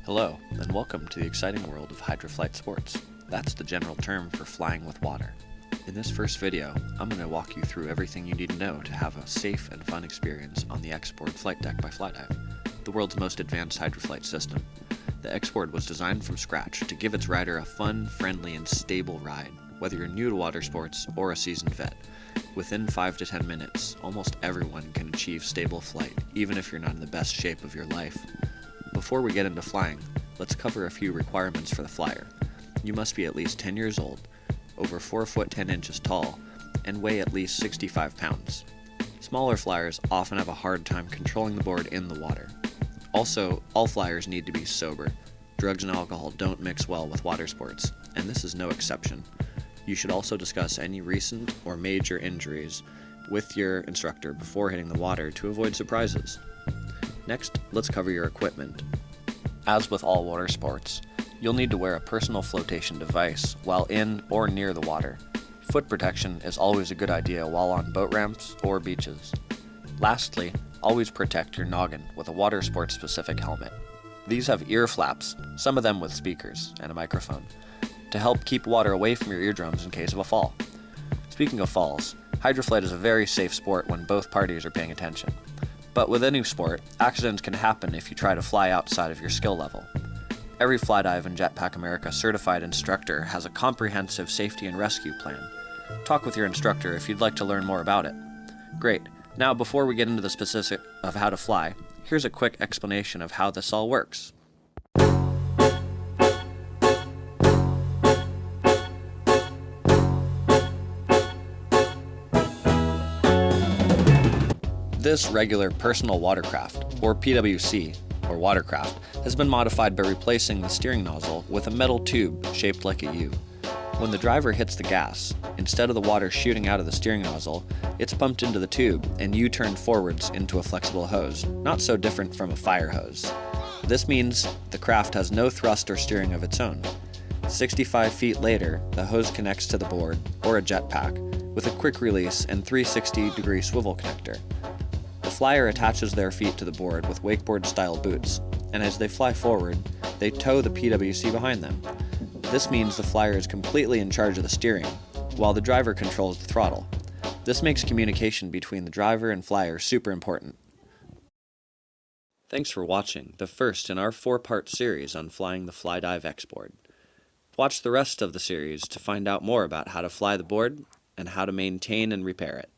Hello, and welcome to the exciting world of hydroflight sports. That's the general term for flying with water. In this first video, I'm going to walk you through everything you need to know to have a safe and fun experience on the X-Board flight deck by Flydive, the world's most advanced hydroflight system. The X-Board was designed from scratch to give its rider a fun, friendly, and stable ride, whether you're new to water sports or a seasoned vet. Within 5 to 10 minutes, almost everyone can achieve stable flight, even if you're not in the best shape of your life. Before we get into flying, let's cover a few requirements for the flyer. You must be at least 10 years old, over 4 foot 10 inches tall, and weigh at least 65 pounds. Smaller flyers often have a hard time controlling the board in the water. Also, all flyers need to be sober. Drugs and alcohol don't mix well with water sports, and this is no exception. You should also discuss any recent or major injuries with your instructor before hitting the water to avoid surprises. Next, let's cover your equipment. As with all water sports, you'll need to wear a personal flotation device while in or near the water. Foot protection is always a good idea while on boat ramps or beaches. Lastly, always protect your noggin with a water sports specific helmet. These have ear flaps, some of them with speakers and a microphone, to help keep water away from your eardrums in case of a fall. Speaking of falls, hydroflight is a very safe sport when both parties are paying attention. But with any sport, accidents can happen if you try to fly outside of your skill level. Every Flydive and Jetpack America certified instructor has a comprehensive safety and rescue plan. Talk with your instructor if you'd like to learn more about it. Great. Now, before we get into the specifics of how to fly, here's a quick explanation of how this all works. This regular personal watercraft, or PWC, or watercraft, has been modified by replacing the steering nozzle with a metal tube shaped like a U. When the driver hits the gas, instead of the water shooting out of the steering nozzle, it's pumped into the tube and U-turned forwards into a flexible hose, not so different from a fire hose. This means the craft has no thrust or steering of its own. 65 feet later, the hose connects to the board, or a jetpack, with a quick release and 360-degree swivel connector. The flyer attaches their feet to the board with wakeboard-style boots, and as they fly forward, they tow the PWC behind them. This means the flyer is completely in charge of the steering, while the driver controls the throttle. This makes communication between the driver and flyer super important. Thanks for watching the first in our 4-part series on flying the Flydive X-Board. Watch the rest of the series to find out more about how to fly the board and how to maintain and repair it.